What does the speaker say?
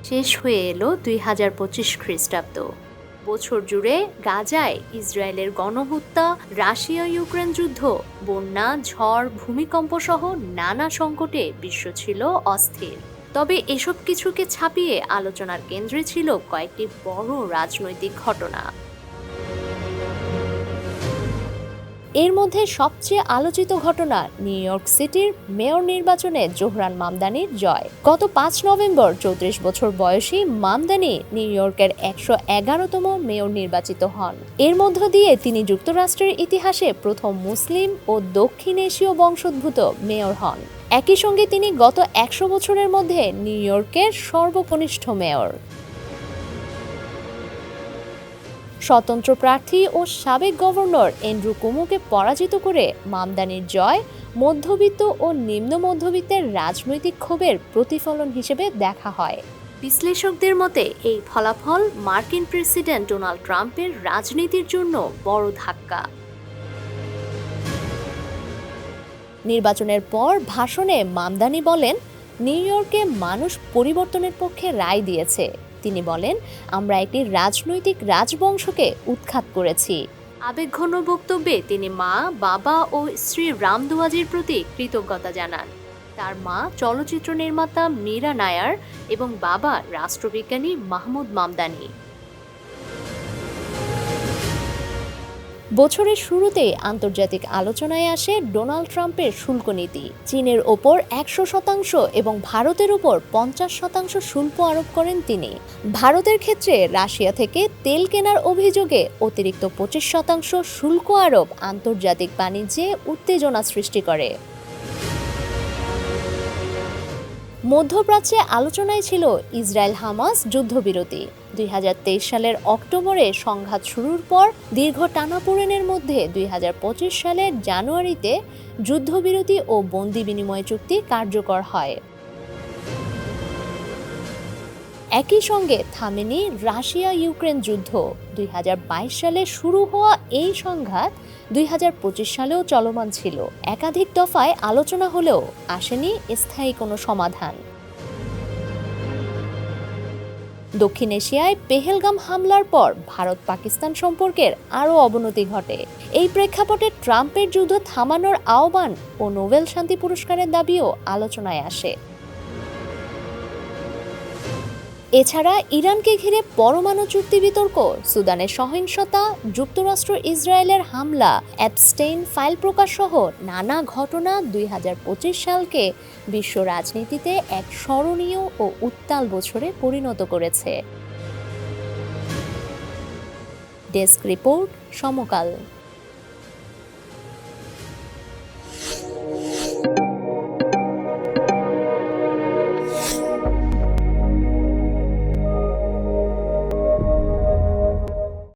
শেষ হয়ে এলো ২০২৫ খ্রিস্টাব্দ। বছর জুড়ে গাজায় ইসরায়েলের গণহত্যা, রাশিয়া ইউক্রেন যুদ্ধ, বন্যা, ঝড়, ভূমিকম্প সহ নানা সংকটে বিশ্ব ছিল অস্থির। তবে এসব কিছুকে ছাপিয়ে আলোচনার কেন্দ্রে ছিল কয়েকটি বড় রাজনৈতিক ঘটনা। এর মধ্যে সবচেয়ে আলোচিত ঘটনা নিউ ইয়র্ক সিটির মেয়র নির্বাচনে জোহরান মামদানির জয়। গত ৫ নভেম্বর ৩৪ বছর বয়সী মামদানি নিউ ইয়র্কের ১১১তম মেয়র নির্বাচিত হন। এর মধ্য দিয়ে তিনি যুক্তরাষ্ট্রের ইতিহাসে প্রথম মুসলিম ও দক্ষিণ এশীয় বংশোদ্ভূত মেয়র হন। একই সঙ্গে তিনি গত ১০০ বছরের মধ্যে নিউ ইয়র্কের সর্বকনিষ্ঠ মেয়র। স্বতন্ত্র প্রার্থী ও সাবেক গভর্নর অ্যান্ড্রু কুমোকে পরাজিত করে মামদানির জয় মধ্যবিত্ত ও নিম্ন মধ্যবিত্তের রাজনৈতিক ক্ষোভের প্রতিফলন হিসেবে দেখা হয়। বিশ্লেষকদের মতে এই ফলাফল মার্কিন প্রেসিডেন্ট ডোনাল্ড ট্রাম্পের রাজনীতির জন্য বড় ধাক্কা। নির্বাচনের পর ভাষণে মামদানি বলেন, নিউ ইয়র্কে মানুষ পরিবর্তনের পক্ষে রায় দিয়েছে। তিনি বলেন, আমরা একটি রাজনৈতিক রাজবংশকে উৎখাত করেছি। আবেগঘন বক্তব্যে তিনি মা, বাবা ও স্ত্রী রামদুয়াজির প্রতি কৃতজ্ঞতা জানান। তার মা চলচ্চিত্র নির্মাতা মীরা নায়ার এবং বাবা রাষ্ট্রবিজ্ঞানী মাহমুদ মামদানি। বছরের শুরুতেই আন্তর্জাতিক আলোচনায় আসে ডোনাল্ড ট্রাম্পের শুল্ক নীতি। চীনের ওপর ১০০% এবং ভারতের ওপর ৫০% শুল্ক আরোপ করেন তিনি। ভারতের ক্ষেত্রে রাশিয়া থেকে তেল কেনার অভিযোগে অতিরিক্ত ২৫% শুল্ক আরোপ আন্তর্জাতিক বাণিজ্যে উত্তেজনা সৃষ্টি করে। মধ্যপ্রাচ্যে আলোচনায় ছিল ইসরায়েল হামাস যুদ্ধবিরতি। ২০২৩ সালের অক্টোবরে সংঘাত শুরুর পর দীর্ঘ টানাপোড়েনের মধ্যে ২০২৫ সালের জানুয়ারিতে যুদ্ধবিরতি ও বন্দি বিনিময় চুক্তি কার্যকর হয়। একই সঙ্গে থামেনি রাশিয়া ইউক্রেন যুদ্ধ। ২০২২ সালে শুরু হওয়া এই সংঘাত ২০২৫ সালেও চলমান ছিল। একাধিক দফায় আলোচনা হলেও আসেনি স্থায়ী কোনো সমাধান। দক্ষিণ এশিয়ায় পেহেলগাম হামলার পর ভারত পাকিস্তান সম্পর্কের আরও অবনতি ঘটে। এই প্রেক্ষাপটে ট্রাম্পের যুদ্ধ থামানোর আহ্বান ও নোবেল শান্তি পুরস্কারের দাবিও আলোচনায় আসে। এছাড়া ইরানকে ঘিরে পরমাণু চুক্তি বিতর্ক, সুদানের সহিংসতা, যুক্তরাষ্ট্র ইসরায়েলের হামলা, অ্যাপস্টেইন ফাইল প্রকাশ সহ নানা ঘটনা ২০২৫ সালকে বিশ্ব রাজনীতিতে এক স্মরণীয় ও উত্তাল বছরে পরিণত করেছে। ডেস্ক রিপোর্ট, সমকাল।